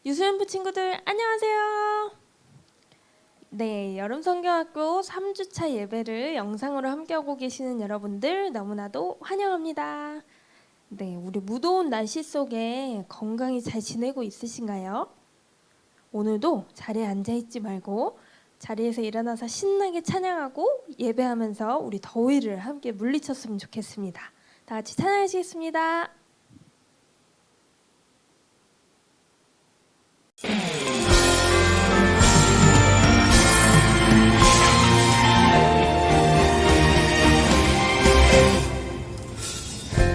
유수연부 친구들 안녕하세요. 네, 여름성경학교 3주차 예배를 영상으로 함께하고 계시는 여러분들 너무나도 환영합니다. 네, 우리 무더운 날씨 속에 건강히 잘 지내고 있으신가요? 오늘도 자리에 앉아있지 말고 자리에서 일어나서 신나게 찬양하고 예배하면서 우리 더위를 함께 물리쳤으면 좋겠습니다. 다 같이 찬양하시겠습니다.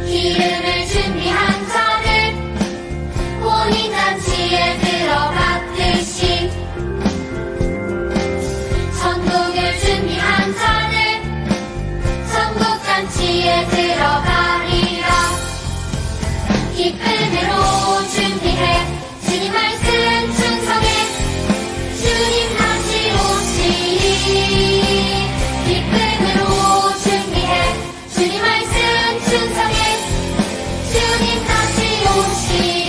기름을 준비한 자들 혼인잔치에 들어갔듯이 천국을 준비한 자들 천국잔치에 들어가리라. 기쁨으로 준비해 주님 말씀 충성해 주님 다시 오시리. 기쁨으로 준비해 주님 말씀 충성해 주님 다시 오시리.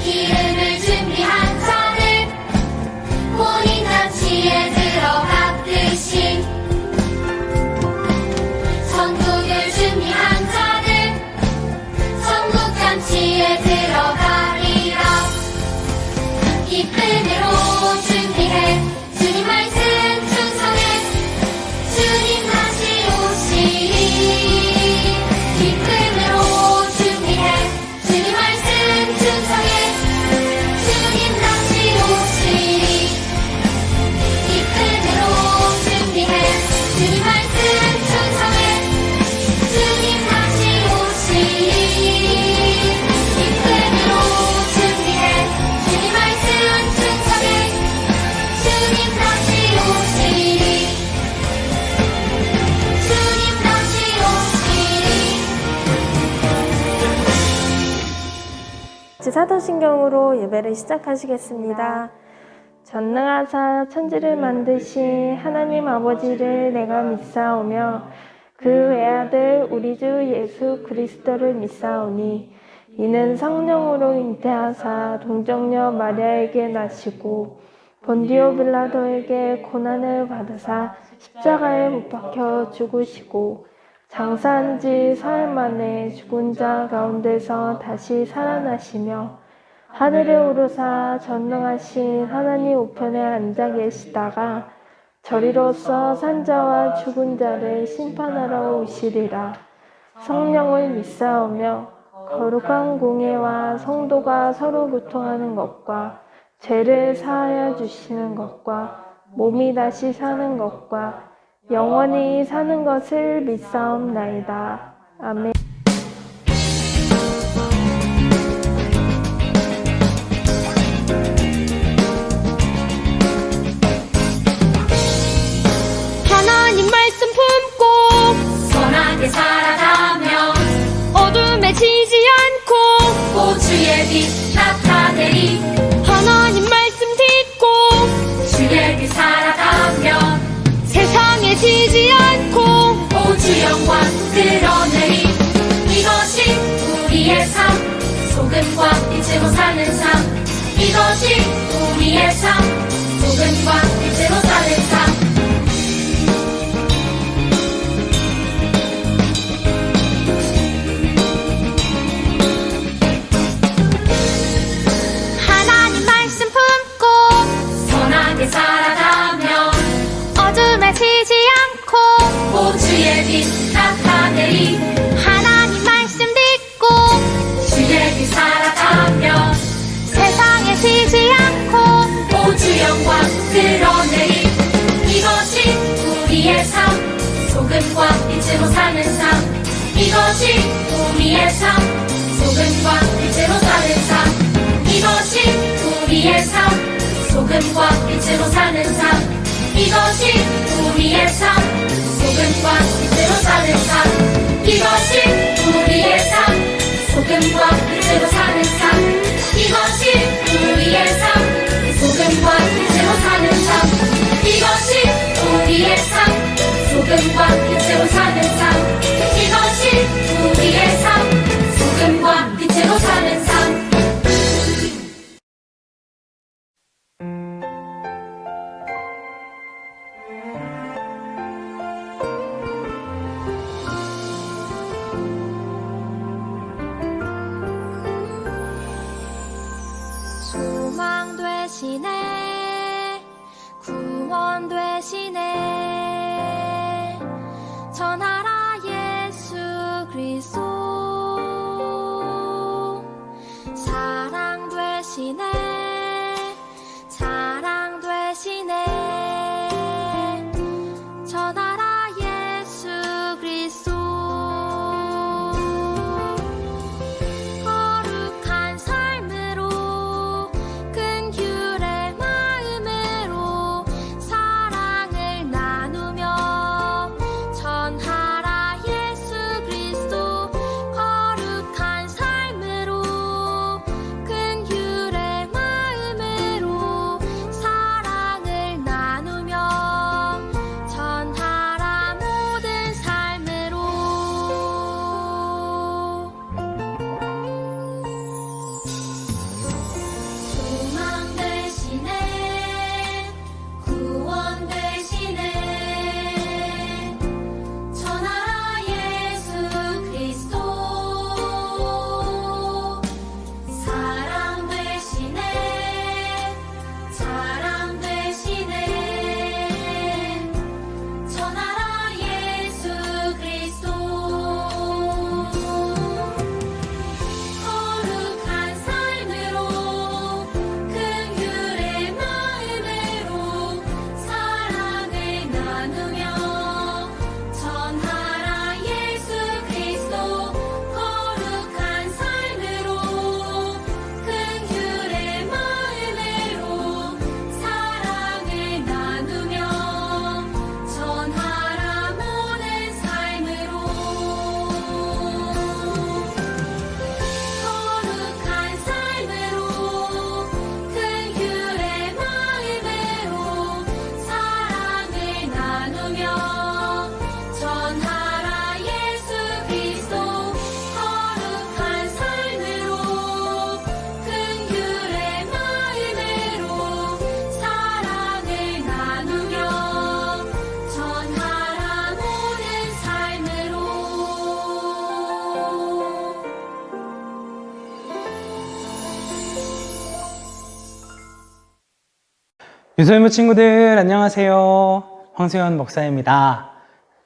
기름을 준비한 자들 혼인잔치에 들어갔듯이 천국을 준비한 자들 천국잔치에 들어가리라. 기쁨으로 준비해 주님 말씀 충성해 주님 다시 오시리. 기쁨으로 준비해 주님 말씀 충성해 주님 다시 오시리. 기쁨으로 준비해 주님 말씀 충성해 주님 다시 오시리. 기쁨으로 준비해 주님 말씀 충성해 주님 다시 오시리. 주님 다시 오시리. 사도신경으로 예배를 시작하시겠습니다. 전능하사 천지를 만드신 하나님 아버지를 내가 믿사오며 그 외아들 우리 주 예수 그리스도를 믿사오니 이는 성령으로 잉태하사 동정녀 마리아에게 나시고 본디오 빌라도에게 고난을 받으사 십자가에 못 박혀 죽으시고 장사한 지 사흘 만에 죽은 자 가운데서 다시 살아나시며 하늘에 오르사 전능하신 하나님 우편에 앉아 계시다가 저리로서 산자와 죽은 자를 심판하러 오시리라. 성령을 믿사오며 거룩한 공예와 성도가 서로 교통하는 것과 죄를 사하여 주시는 것과 몸이 다시 사는 것과 영원히 사는 것을 믿사옵나이다. 아멘. 하나님 말씀 품고 선하게 살아가며 어둠에 지지 않고 주의 빛 나타내리. 하나님 말씀 듣고 주의 빛 살아가며 세상에 지지 않고 주 영광 드러내리. 이것이 우리의 삶 소금과 빛으로 사는 삶. 이것이 우리의 삶 소금과 빛으로 사는 삶. 하나님 말씀 품고 선하게 살아가며 어둠에 지지 않고 주의 빛 나타내리. 하나님 말씀 듣고 주의 빛 살아가며 세상에 지지 않고 주 영광 드러내리. 이것이 우리의 삶 소금과 빛으로 사는 삶. 이것이 우리의 삶 소금과 빛으로 사는 삶. 이것이 우리의 삶 소금과 빛으로 사는 삶. 이것이 우리의 삶 소금과 빛으로 사는 삶. 이것이 우리의 삶 소금과 빛으로 사는 삶. 이것이 우리의 삶 소금과 빛으로 사는 삶. 이것이 되시네 구원 되시네 전하라 예수 그리스도 사랑 되시네 사랑 되시네 전하라 예수 그리스도 거룩한 삶으로 큰 규례 마음으로 사랑을 나누며 전하라 예수 그리스도 거룩한 삶으로 큰 규례 마음으로 사랑을 나누며 전하라 모든 삶으로 소망 되시네 구원 되시네 전하라 예수 그리스도 사랑 되시네 자랑 되시네 전하라 예수 그리스도 거룩한 삶으로 큰 규례 마음으로 사랑을 나누며 전하라 예수 그리스도 거룩한 삶으로 큰 규례 마음으로 사랑을 나누며 전하라 모든 삶으로 거룩한 삶으로 큰 규례 마음으로 사랑을 나누며 전하라 예수 그리스도 거룩한 삶으로 큰 규례 마음으로 사랑을 나누며 전하라 모든 삶으로 유소일모 친구들 안녕하세요. 황세현 목사입니다.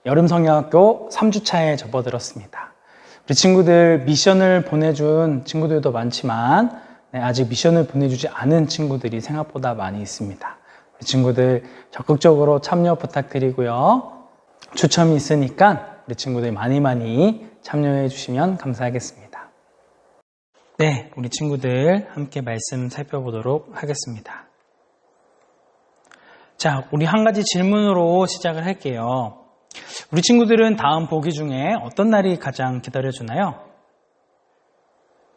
여름성경학교 3주차에 접어들었습니다. 우리 친구들 미션을 보내준 친구들도 많지만 아직 미션을 보내주지 않은 친구들이 생각보다 많이 있습니다. 우리 친구들 적극적으로 참여 부탁드리고요. 추첨이 있으니까 우리 친구들 많이 참여해 주시면 감사하겠습니다. 네, 우리 친구들 함께 말씀 살펴보도록 하겠습니다. 자, 우리 한 가지 질문으로 시작을 할게요. 우리 친구들은 다음 보기 중에 어떤 날이 가장 기다려주나요?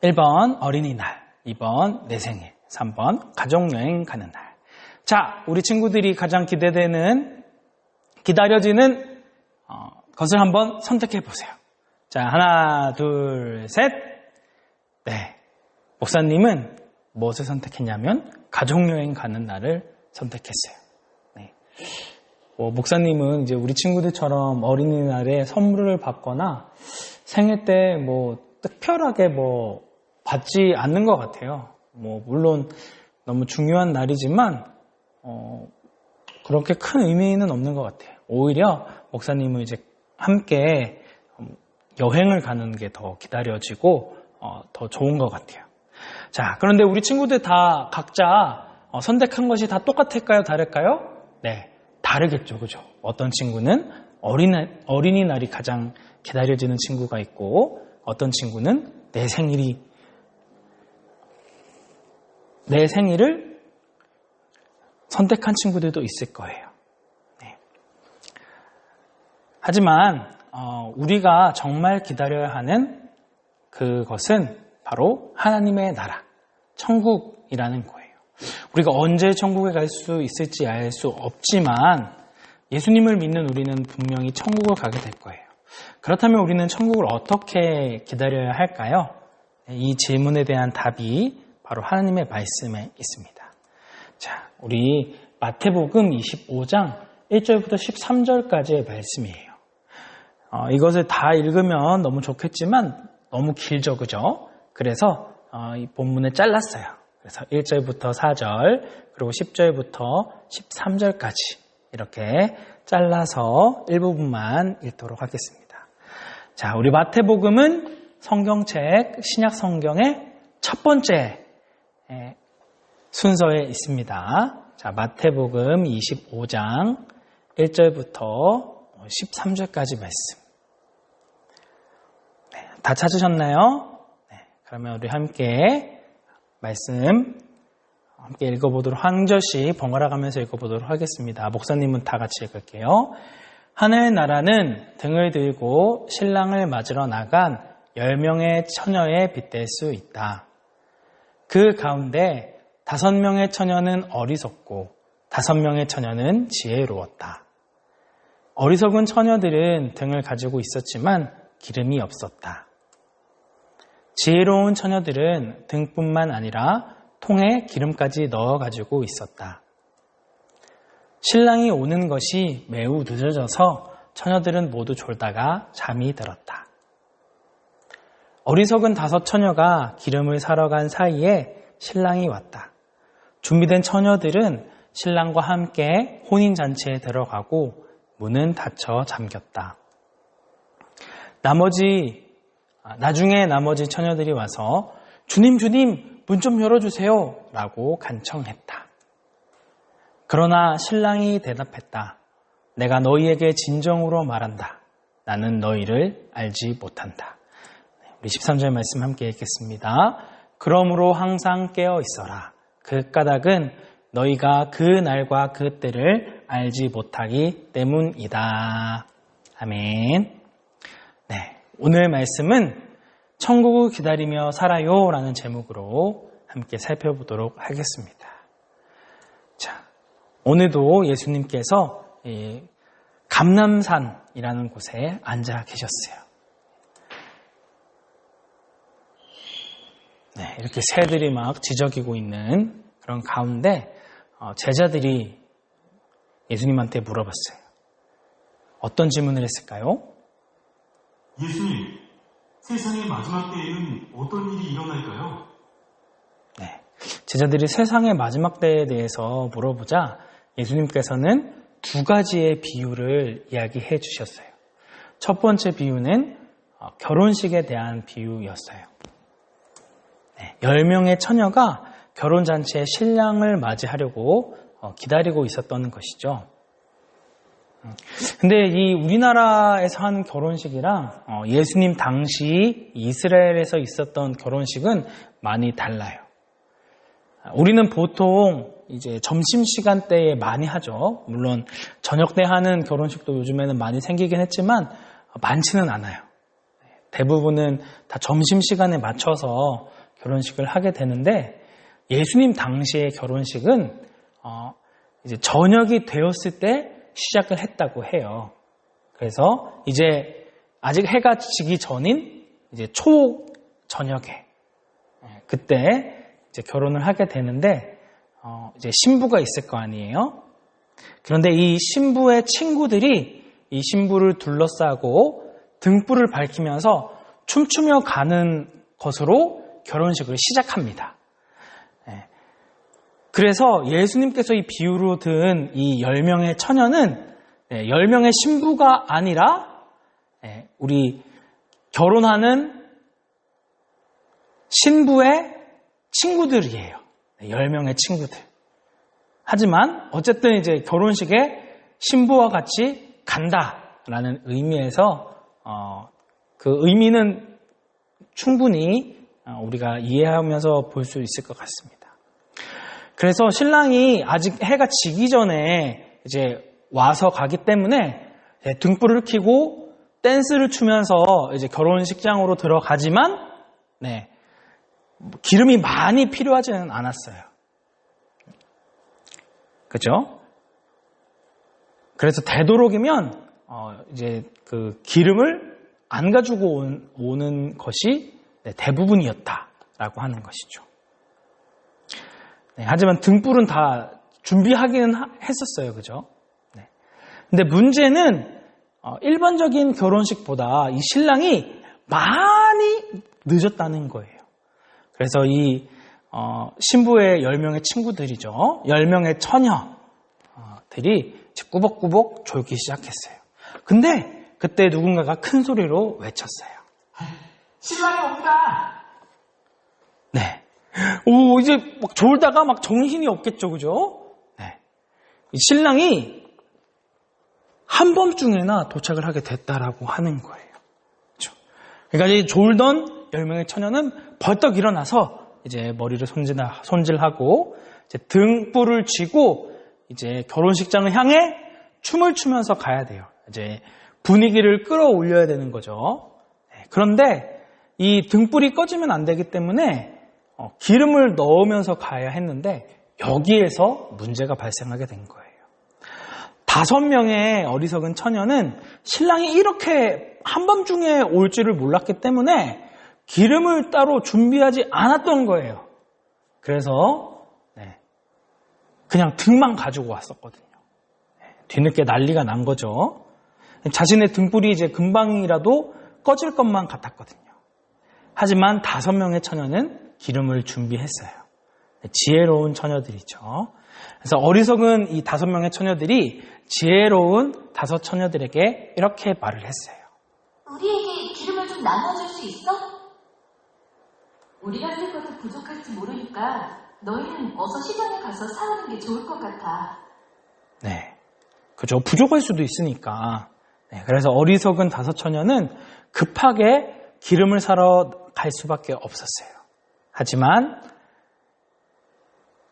1번 어린이날, 2번 내 생일, 3번 가족여행 가는 날. 자, 우리 친구들이 가장 기다려지는 것을 한번 선택해 보세요. 자, 하나, 둘, 셋. 네, 목사님은 무엇을 선택했냐면 가족여행 가는 날을 선택했어요. 네. 목사님은 이제 우리 친구들처럼 어린이날에 선물을 받거나 생일 때 특별하게 받지 않는 것 같아요. 물론 너무 중요한 날이지만 그렇게 큰 의미는 없는 것 같아요. 오히려 목사님은 이제 함께 여행을 가는 게 더 기다려지고 더 좋은 것 같아요. 자, 그런데 우리 친구들 다 각자 선택한 것이 다 똑같을까요? 다를까요? 네, 다르겠죠. 그죠? 어떤 친구는 어린이날이 가장 기다려지는 친구가 있고 어떤 친구는 내 생일을 선택한 친구들도 있을 거예요. 네. 하지만 우리가 정말 기다려야 하는 그것은 바로 하나님의 나라, 천국이라는 거예요. 우리가 언제 천국에 갈 수 있을지 알 수 없지만 예수님을 믿는 우리는 분명히 천국을 가게 될 거예요. 그렇다면 우리는 천국을 어떻게 기다려야 할까요? 이 질문에 대한 답이 바로 하나님의 말씀에 있습니다. 자, 우리 마태복음 25장 1절부터 13절까지의 말씀이에요. 이것을 다 읽으면 너무 좋겠지만 너무 길죠, 그죠? 그래서 이 본문을 잘랐어요. 그래서 1절부터 4절, 그리고 10절부터 13절까지 이렇게 잘라서 일부분만 읽도록 하겠습니다. 자, 우리 마태복음은 성경책, 신약 성경의 첫 번째 순서에 있습니다. 자, 마태복음 25장 1절부터 13절까지 말씀. 네, 다 찾으셨나요? 네, 그러면 우리 함께 말씀 함께 읽어보도록 한 절씩 번갈아 가면서 읽어보도록 하겠습니다. 목사님은 다 같이 읽을게요. 하늘나라는 등을 들고 신랑을 맞으러 나간 10명의 처녀에 빗댈 수 있다. 그 가운데 5명의 처녀는 어리석고 5명의 처녀는 지혜로웠다. 어리석은 처녀들은 등을 가지고 있었지만 기름이 없었다. 지혜로운 처녀들은 등뿐만 아니라 통에 기름까지 넣어 가지고 있었다. 신랑이 오는 것이 매우 늦어져서 처녀들은 모두 졸다가 잠이 들었다. 어리석은 5 처녀가 기름을 사러 간 사이에 신랑이 왔다. 준비된 처녀들은 신랑과 함께 혼인잔치에 들어가고 문은 닫혀 잠겼다. 나중에 나머지 처녀들이 와서 주님, 문 좀 열어주세요 라고 간청했다. 그러나 신랑이 대답했다. 내가 너희에게 진정으로 말한다. 나는 너희를 알지 못한다. 우리 13절 말씀 함께 읽겠습니다. 그러므로 항상 깨어 있어라. 그 까닭은 너희가 그 날과 그 때를 알지 못하기 때문이다. 아멘. 네, 오늘 말씀은 천국을 기다리며 살아요 라는 제목으로 함께 살펴보도록 하겠습니다. 자, 오늘도 예수님께서 감람산이라는 곳에 앉아 계셨어요. 네, 이렇게 새들이 막 지저귀고 있는 그런 가운데 제자들이 예수님한테 물어봤어요. 어떤 질문을 했을까요? 예수님, 세상의 마지막 때에는 어떤 일이 일어날까요? 네, 제자들이 세상의 마지막 때에 대해서 물어보자 예수님께서는 2가지의 비유를 이야기해 주셨어요. 첫 번째 비유는 결혼식에 대한 비유였어요. 네, 10명의 처녀가 결혼잔치에 신랑을 맞이하려고 기다리고 있었던 것이죠. 근데 이 우리나라에서 하는 결혼식이랑 예수님 당시 이스라엘에서 있었던 결혼식은 많이 달라요. 우리는 보통 이제 점심시간 때에 많이 하죠. 물론 저녁 때 하는 결혼식도 요즘에는 많이 생기긴 했지만 많지는 않아요. 대부분은 다 점심시간에 맞춰서 결혼식을 하게 되는데 예수님 당시의 결혼식은 이제 저녁이 되었을 때 시작을 했다고 해요. 그래서 이제 아직 해가 지기 전인 이제 초저녁에 그때 이제 결혼을 하게 되는데 이제 신부가 있을 거 아니에요. 그런데 이 신부의 친구들이 이 신부를 둘러싸고 등불을 밝히면서 춤추며 가는 것으로 결혼식을 시작합니다. 그래서 예수님께서 이 비유로 든 이 10명의 처녀는 10명의 신부가 아니라 우리 결혼하는 신부의 친구들이에요. 10명의 친구들. 하지만 어쨌든 이제 결혼식에 신부와 같이 간다라는 의미에서 그 의미는 충분히 우리가 이해하면서 볼 수 있을 것 같습니다. 그래서 신랑이 아직 해가 지기 전에 이제 와서 가기 때문에 등불을 켜고 댄스를 추면서 이제 결혼식장으로 들어가지만 기름이 많이 필요하지는 않았어요. 그죠? 그래서 되도록이면 이제 그 기름을 안 가지고 오는 것이 대부분이었다라고 하는 것이죠. 하지만 등불은 다 준비하기는 했었어요. 그죠? 근데 문제는 일반적인 결혼식보다 이 신랑이 많이 늦었다는 거예요. 그래서 이 신부의 10명의 친구들이죠. 10명의 처녀들이 이제 꾸벅꾸벅 졸기 시작했어요. 근데 그때 누군가가 큰 소리로 외쳤어요. 신랑이 옵니다. 네. 오, 이제 막 졸다가 막 정신이 없겠죠, 그죠? 네. 이 신랑이 한밤중에나 도착을 하게 됐다라고 하는 거예요. 그렇죠? 그러니까 이 졸던 10명의 처녀는 벌떡 일어나서 이제 머리를 손질하고 이제 등불을 쥐고 이제 결혼식장을 향해 춤을 추면서 가야 돼요. 이제 분위기를 끌어올려야 되는 거죠. 네. 그런데 이 등불이 꺼지면 안 되기 때문에 기름을 넣으면서 가야 했는데 여기에서 문제가 발생하게 된 거예요. 5명의 어리석은 처녀는 신랑이 이렇게 한밤중에 올 줄을 몰랐기 때문에 기름을 따로 준비하지 않았던 거예요. 그래서 그냥 등만 가지고 왔었거든요. 뒤늦게 난리가 난 거죠. 자신의 등불이 이제 금방이라도 꺼질 것만 같았거든요. 하지만 5명의 처녀는 기름을 준비했어요. 지혜로운 처녀들이죠. 그래서 어리석은 이 5명의 처녀들이 지혜로운 5 처녀들에게 이렇게 말을 했어요. 우리에게 기름을 좀 나눠줄 수 있어? 우리가 쓸 것도 부족할지 모르니까 너희는 어서 시장에 가서 사오는 게 좋을 것 같아. 네, 그죠. 부족할 수도 있으니까. 네, 그래서 어리석은 5 처녀는 급하게 기름을 사러 갈 수밖에 없었어요. 하지만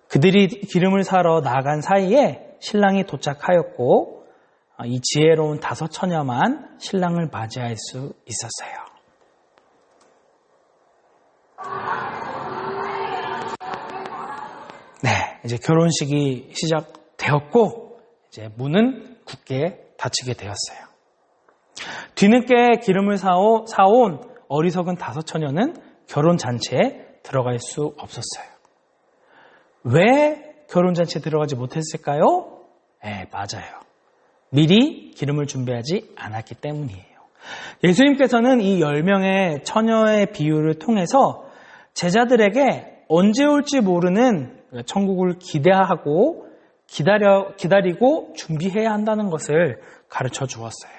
그들이 기름을 사러 나간 사이에 신랑이 도착하였고 이 지혜로운 5 처녀만 신랑을 맞이할 수 있었어요. 네, 이제 결혼식이 시작되었고 이제 문은 굳게 닫히게 되었어요. 뒤늦게 기름을 사온 어리석은 5 처녀는 결혼잔치에 들어갈 수 없었어요. 왜 결혼잔치에 들어가지 못했을까요? 네, 맞아요. 미리 기름을 준비하지 않았기 때문이에요. 예수님께서는 이 10명의 처녀의 비유를 통해서 제자들에게 언제 올지 모르는 천국을 기대하고 기다리고 준비해야 한다는 것을 가르쳐 주었어요.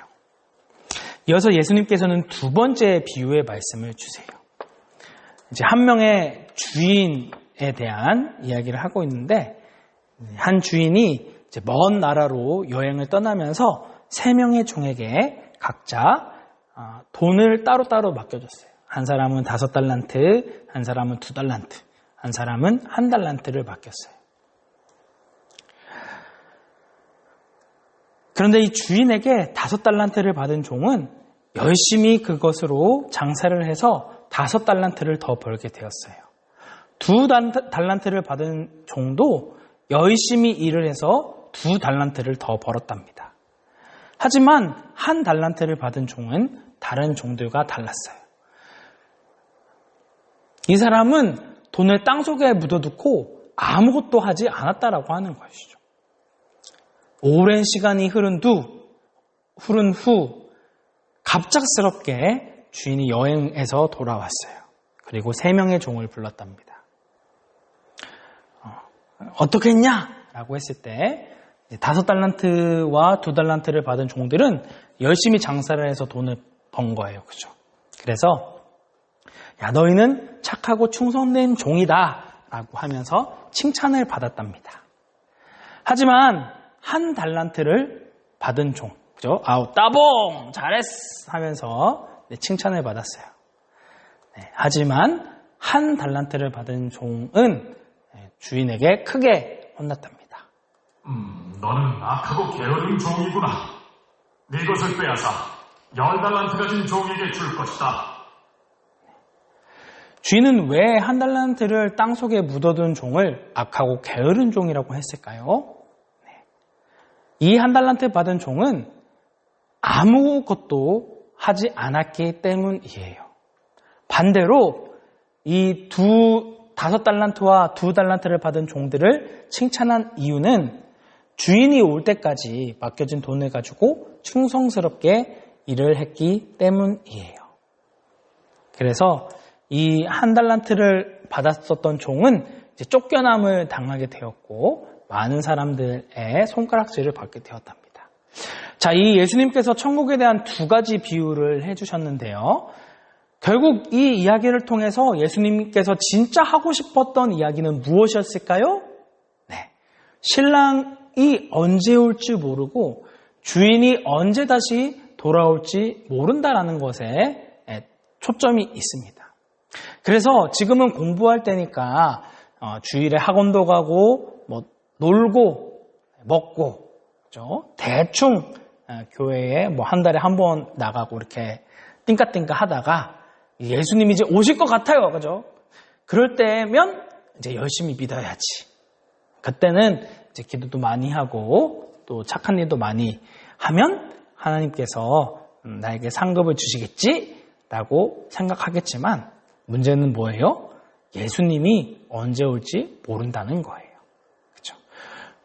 이어서 예수님께서는 2번째 비유의 말씀을 주세요. 이제 한 명의 주인에 대한 이야기를 하고 있는데 한 주인이 이제 먼 나라로 여행을 떠나면서 3명의 종에게 각자 돈을 따로따로 맡겨줬어요. 한 사람은 5달란트, 한 사람은 2달란트, 한 사람은 1달란트를 맡겼어요. 그런데 이 주인에게 5달란트를 받은 종은 열심히 그것으로 장사를 해서 5달란트를 더 벌게 되었어요. 2달란트를 받은 종도 열심히 일을 해서 2달란트를 더 벌었답니다. 하지만 1달란트를 받은 종은 다른 종들과 달랐어요. 이 사람은 돈을 땅속에 묻어두고 아무것도 하지 않았다라고 하는 것이죠. 오랜 시간이 흐른 후 갑작스럽게 주인이 여행에서 돌아왔어요. 그리고 3명의 종을 불렀답니다. 어떻게 했냐라고 했을 때 5달란트와 2달란트를 받은 종들은 열심히 장사를 해서 돈을 번 거예요. 그죠? 그래서 야, 너희는 착하고 충성된 종이다 라고 하면서 칭찬을 받았답니다. 하지만 1달란트를 받은 종, 그죠? 아우, 따봉! 잘했어! 하면서 칭찬을 받았어요. 네, 하지만 1달란트를 받은 종은 주인에게 크게 혼났답니다. 너는 악하고 게으른 종이구나. 네 것을 빼앗아 10달란트 가진 종에게 줄 것이다. 주인은 왜 1달란트를 땅속에 묻어둔 종을 악하고 게으른 종이라고 했을까요? 이 1달란트 받은 종은 아무것도 하지 않았기 때문이에요. 반대로 이 5달란트와 2달란트를 받은 종들을 칭찬한 이유는 주인이 올 때까지 맡겨진 돈을 가지고 충성스럽게 일을 했기 때문이에요. 그래서 이 한 달란트를 받았었던 종은 이제 쫓겨남을 당하게 되었고 많은 사람들의 손가락질을 받게 되었답니다. 자, 이 예수님께서 천국에 대한 두 가지 비유를 해주셨는데요. 결국 이 이야기를 통해서 예수님께서 진짜 하고 싶었던 이야기는 무엇이었을까요? 네, 신랑이 언제 올지 모르고 주인이 언제 다시 돌아올지 모른다라는 것에 초점이 있습니다. 그래서 지금은 공부할 때니까 주일에 학원도 가고 뭐 놀고 먹고 그렇죠? 대충 교회에 뭐 한 달에 한 번 나가고 이렇게 띵까띵까 하다가 예수님이 이제 오실 것 같아요. 그죠? 그럴 때면 이제 열심히 믿어야지. 그때는 이제 기도도 많이 하고 또 착한 일도 많이 하면 하나님께서 나에게 상급을 주시겠지라고 생각하겠지만 문제는 뭐예요? 예수님이 언제 올지 모른다는 거예요. 그렇죠?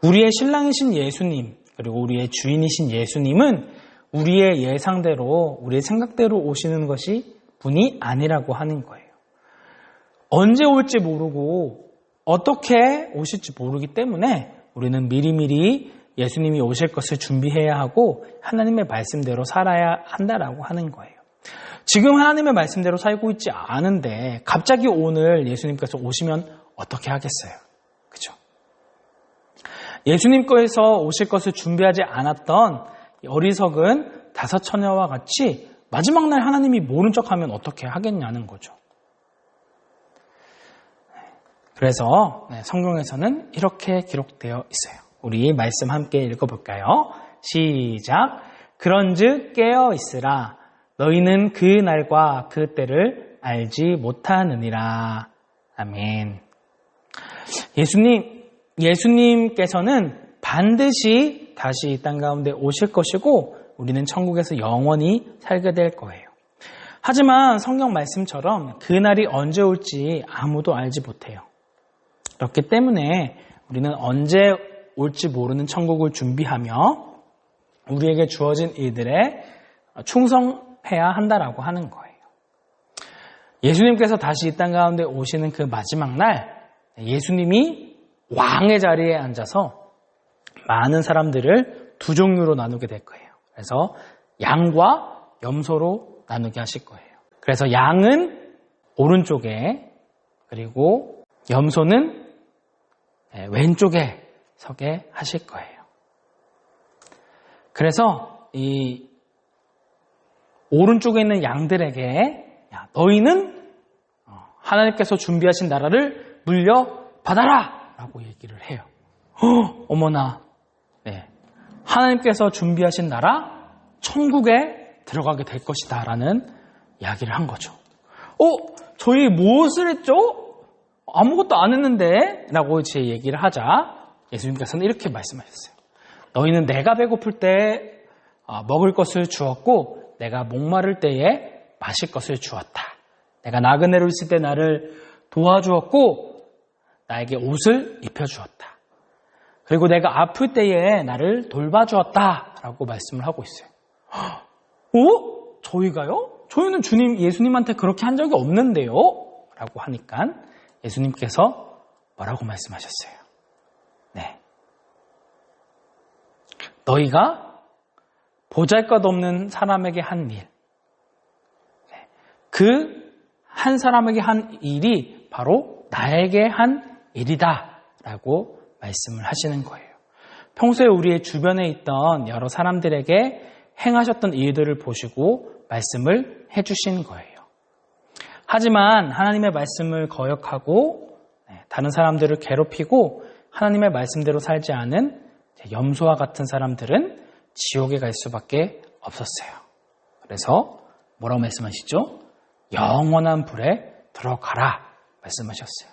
우리의 신랑이신 예수님 그리고 우리의 주인이신 예수님은 우리의 예상대로 우리의 생각대로 오시는 것이 분이 아니라고 하는 거예요. 언제 올지 모르고 어떻게 오실지 모르기 때문에 우리는 미리미리 예수님이 오실 것을 준비해야 하고 하나님의 말씀대로 살아야 한다라고 하는 거예요. 지금 하나님의 말씀대로 살고 있지 않은데 갑자기 오늘 예수님께서 오시면 어떻게 하겠어요? 그죠? 예수님께서 오실 것을 준비하지 않았던 어리석은 다섯 처녀와 같이 마지막 날 하나님이 모른 척하면 어떻게 하겠냐는 거죠. 그래서 성경에서는 이렇게 기록되어 있어요. 우리 말씀 함께 읽어볼까요? 시작. 그런즉 깨어 있으라. 너희는 그 날과 그 때를 알지 못하느니라. 아멘. 예수님께서는 반드시 다시 이 땅 가운데 오실 것이고 우리는 천국에서 영원히 살게 될 거예요. 하지만 성경 말씀처럼 그 날이 언제 올지 아무도 알지 못해요. 그렇기 때문에 우리는 언제 올지 모르는 천국을 준비하며 우리에게 주어진 일들에 충성해야 한다라고 하는 거예요. 예수님께서 다시 이 땅 가운데 오시는 그 마지막 날 예수님이 왕의 자리에 앉아서 많은 사람들을 두 종류로 나누게 될 거예요. 그래서 양과 염소로 나누게 하실 거예요. 그래서 양은 오른쪽에 그리고 염소는 왼쪽에 서게 하실 거예요. 그래서 이 오른쪽에 있는 양들에게 야, 너희는 하나님께서 준비하신 나라를 물려받아라 라고 얘기를 해요. 어머나, 네. 하나님께서 준비하신 나라 천국에 들어가게 될 것이다 라는 이야기를 한 거죠. 저희 무엇을 했죠? 아무것도 안 했는데 라고 제 얘기를 하자 예수님께서는 이렇게 말씀하셨어요. 너희는 내가 배고플 때 먹을 것을 주었고 내가 목마를 때에 마실 것을 주었다. 내가 나그네로 있을 때 나를 도와주었고 나에게 옷을 입혀주었다. 그리고 내가 아플 때에 나를 돌봐주었다 라고 말씀을 하고 있어요. 저희가요? 저희는 예수님한테 그렇게 한 적이 없는데요? 라고 하니까 예수님께서 뭐라고 말씀하셨어요? 네. 너희가 보잘것없는 사람에게 한 일, 그 한 사람에게 한 일이 바로 나에게 한 일이다 라고 말씀을 하시는 거예요. 평소에 우리의 주변에 있던 여러 사람들에게 행하셨던 일들을 보시고 말씀을 해주신 거예요. 하지만 하나님의 말씀을 거역하고 다른 사람들을 괴롭히고 하나님의 말씀대로 살지 않은 염소와 같은 사람들은 지옥에 갈 수밖에 없었어요. 그래서 뭐라고 말씀하시죠? 영원한 불에 들어가라 말씀하셨어요.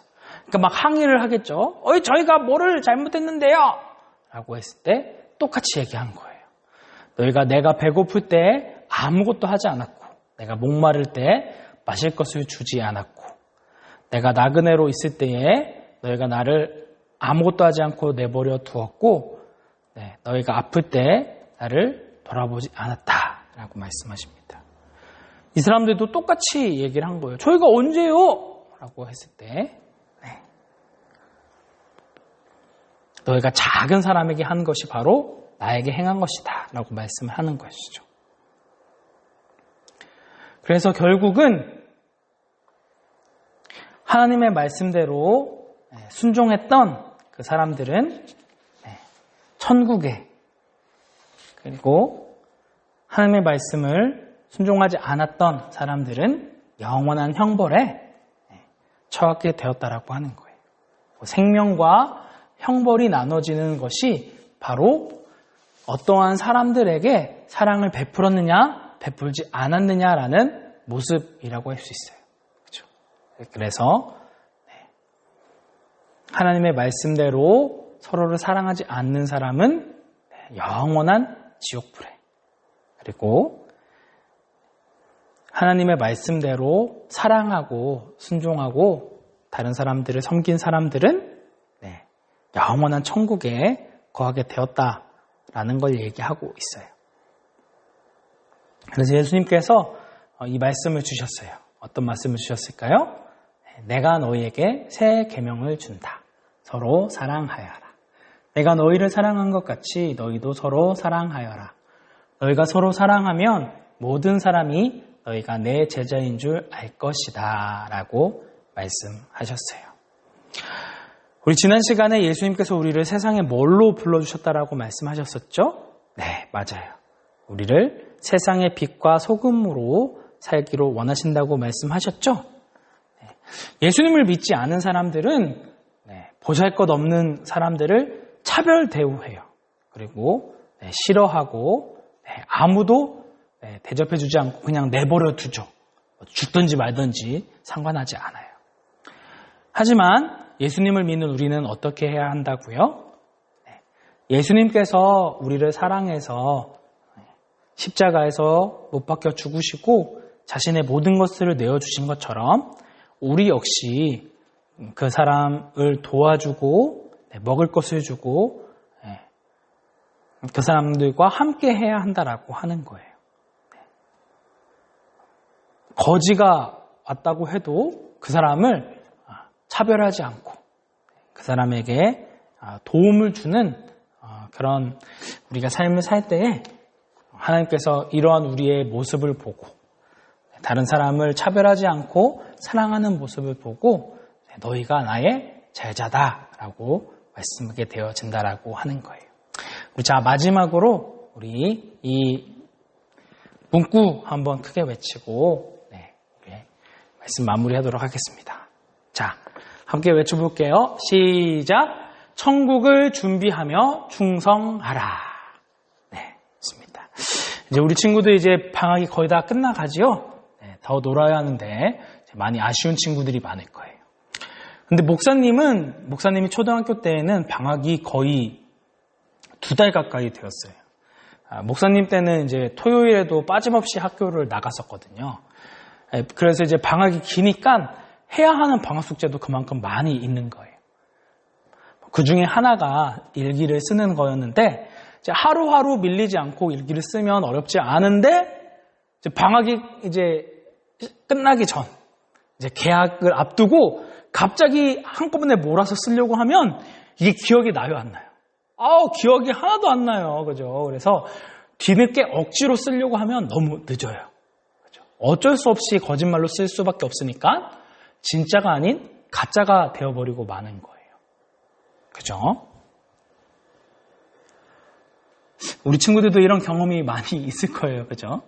그러니까 막 항의를 하겠죠. 저희가 뭐를 잘못했는데요? 라고 했을 때 똑같이 얘기한 거예요. 너희가 내가 배고플 때 아무것도 하지 않았고 내가 목마를 때 마실 것을 주지 않았고 내가 나그네로 있을 때에 너희가 나를 아무것도 하지 않고 내버려 두었고 너희가 아플 때 나를 돌아보지 않았다라고 말씀하십니다. 이 사람들도 똑같이 얘기를 한 거예요. 저희가 언제요? 라고 했을 때 너희가 작은 사람에게 한 것이 바로 나에게 행한 것이다 라고 말씀을 하는 것이죠. 그래서 결국은 하나님의 말씀대로 순종했던 그 사람들은 천국에, 그리고 하나님의 말씀을 순종하지 않았던 사람들은 영원한 형벌에 처하게 되었다라고 하는 거예요. 생명과 형벌이 나눠지는 것이 바로 어떠한 사람들에게 사랑을 베풀었느냐, 베풀지 않았느냐라는 모습이라고 할 수 있어요. 그렇죠? 그래서 하나님의 말씀대로 서로를 사랑하지 않는 사람은 영원한 지옥불에, 그리고 하나님의 말씀대로 사랑하고 순종하고 다른 사람들을 섬긴 사람들은 영원한 천국에 거하게 되었다라는 걸 얘기하고 있어요. 그래서 예수님께서 이 말씀을 주셨어요. 어떤 말씀을 주셨을까요? 내가 너희에게 새 계명을 준다. 서로 사랑하여라. 내가 너희를 사랑한 것 같이 너희도 서로 사랑하여라. 너희가 서로 사랑하면 모든 사람이 너희가 내 제자인 줄 알 것이다 라고 말씀하셨어요. 우리 지난 시간에 예수님께서 우리를 세상에 뭘로 불러주셨다라고 말씀하셨었죠? 네, 맞아요. 우리를 세상의 빛과 소금으로 살기로 원하신다고 말씀하셨죠? 예수님을 믿지 않은 사람들은 보잘것없는 사람들을 차별 대우해요. 그리고 싫어하고 아무도 대접해주지 않고 그냥 내버려 두죠. 죽든지 말든지 상관하지 않아요. 하지만 예수님을 믿는 우리는 어떻게 해야 한다고요? 예수님께서 우리를 사랑해서 십자가에서 못 박혀 죽으시고 자신의 모든 것을 내어주신 것처럼 우리 역시 그 사람을 도와주고 먹을 것을 주고 그 사람들과 함께 해야 한다라고 하는 거예요. 거지가 왔다고 해도 그 사람을 차별하지 않고 그 사람에게 도움을 주는 그런 우리가 삶을 살 때에 하나님께서 이러한 우리의 모습을 보고 다른 사람을 차별하지 않고 사랑하는 모습을 보고 너희가 나의 제자다라고 말씀하게 되어진다라고 하는 거예요. 우리 자 마지막으로 우리 이 문구 한번 크게 외치고 말씀 마무리하도록 하겠습니다. 자, 함께 외쳐볼게요. 시작. 천국을 준비하며 충성하라. 네, 좋습니다. 이제 우리 친구들 이제 방학이 거의 다 끝나가지요. 더 놀아야 하는데 많이 아쉬운 친구들이 많을 거예요. 근데 목사님이 초등학교 때에는 방학이 거의 2달 가까이 되었어요. 목사님 때는 이제 토요일에도 빠짐없이 학교를 나갔었거든요. 그래서 이제 방학이 기니까 해야 하는 방학 숙제도 그만큼 많이 있는 거예요. 그 중에 하나가 일기를 쓰는 거였는데 이제 하루하루 밀리지 않고 일기를 쓰면 어렵지 않은데 이제 방학이 이제 끝나기 전 이제 개학을 앞두고 갑자기 한꺼번에 몰아서 쓰려고 하면 이게 기억이 나요, 안 나요? 기억이 하나도 안 나요. 그죠? 그래서 뒤늦게 억지로 쓰려고 하면 너무 늦어요. 그죠? 어쩔 수 없이 거짓말로 쓸 수밖에 없으니까 진짜가 아닌 가짜가 되어버리고 마는 거예요. 그죠? 우리 친구들도 이런 경험이 많이 있을 거예요. 그죠?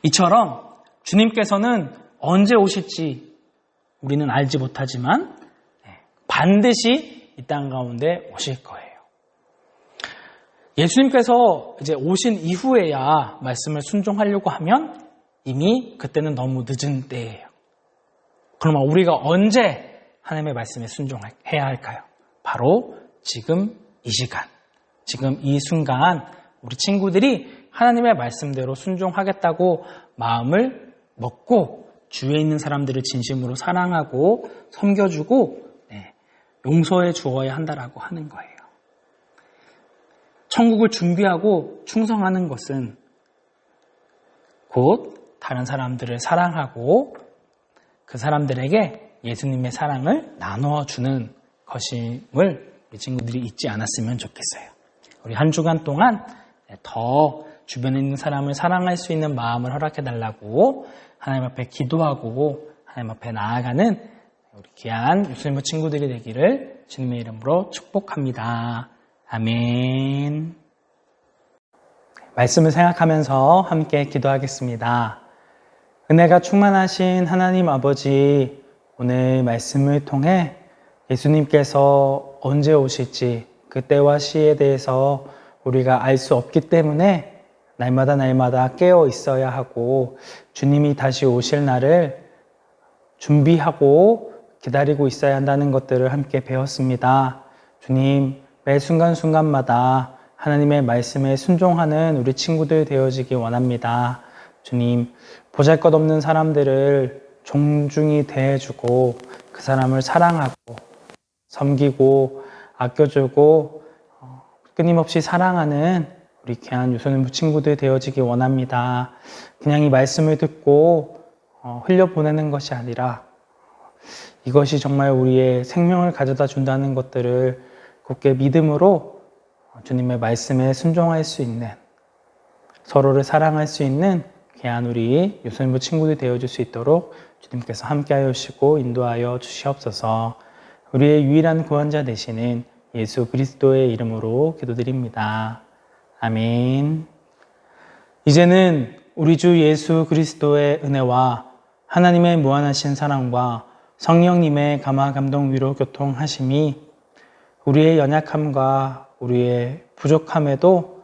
이처럼 주님께서는 언제 오실지 우리는 알지 못하지만 반드시 이 땅 가운데 오실 거예요. 예수님께서 이제 오신 이후에야 말씀을 순종하려고 하면 이미 그때는 너무 늦은 때예요. 그러면 우리가 언제 하나님의 말씀에 순종해야 할까요? 바로 지금 이 시간, 지금 이 순간 우리 친구들이 하나님의 말씀대로 순종하겠다고 마음을 먹고 주위에 있는 사람들을 진심으로 사랑하고 섬겨주고 용서해 주어야 한다라고 하는 거예요. 천국을 준비하고 충성하는 것은 곧 다른 사람들을 사랑하고 그 사람들에게 예수님의 사랑을 나누어 주는 것임을 우리 친구들이 잊지 않았으면 좋겠어요. 우리 한 주간 동안 더 주변에 있는 사람을 사랑할 수 있는 마음을 허락해 달라고 하나님 앞에 기도하고 하나님 앞에 나아가는 우리 귀한 유소년부 친구들이 되기를 주님의 이름으로 축복합니다. 아멘. 말씀을 생각하면서 함께 기도하겠습니다. 은혜가 충만하신 하나님 아버지, 오늘 말씀을 통해 예수님께서 언제 오실지 그 때와 시에 대해서 우리가 알 수 없기 때문에 날마다 깨어 있어야 하고 주님이 다시 오실 날을 준비하고 기다리고 있어야 한다는 것들을 함께 배웠습니다. 주님, 매 순간순간마다 하나님의 말씀에 순종하는 우리 친구들 되어지기 원합니다. 주님, 보잘것없는 사람들을 존중히 대해주고 그 사람을 사랑하고 섬기고 아껴주고 끊임없이 사랑하는 우리 귀한 유소년부 친구들 되어지기 원합니다. 그냥 이 말씀을 듣고 흘려보내는 것이 아니라 이것이 정말 우리의 생명을 가져다 준다는 것들을 굳게 믿음으로 주님의 말씀에 순종할 수 있는, 서로를 사랑할 수 있는 귀한 우리 유소년부 친구들 되어줄 수 있도록 주님께서 함께하여 주시고 인도하여 주시옵소서. 우리의 유일한 구원자 되시는 예수 그리스도의 이름으로 기도드립니다. 아멘. 이제는 우리 주 예수 그리스도의 은혜와 하나님의 무한하신 사랑과 성령님의 감화 감동 위로 교통하심이 우리의 연약함과 우리의 부족함에도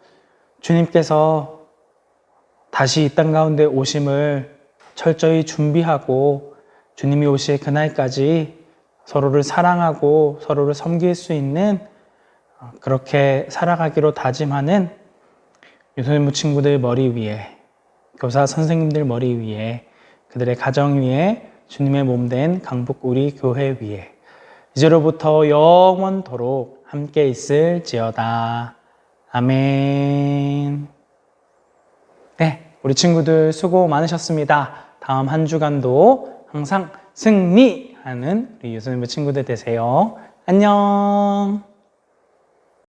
주님께서 다시 이 땅 가운데 오심을 철저히 준비하고 주님이 오실 그날까지 서로를 사랑하고 서로를 섬길 수 있는 그렇게 살아가기로 다짐하는 유소년부 친구들 머리 위에, 교사 선생님들 머리 위에, 그들의 가정 위에, 주님의 몸된 강북 우리 교회 위에 이제로부터 영원토록 함께 있을지어다. 아멘. 네, 우리 친구들 수고 많으셨습니다. 다음 한 주간도 항상 승리하는 우리 유소년부 친구들 되세요. 안녕.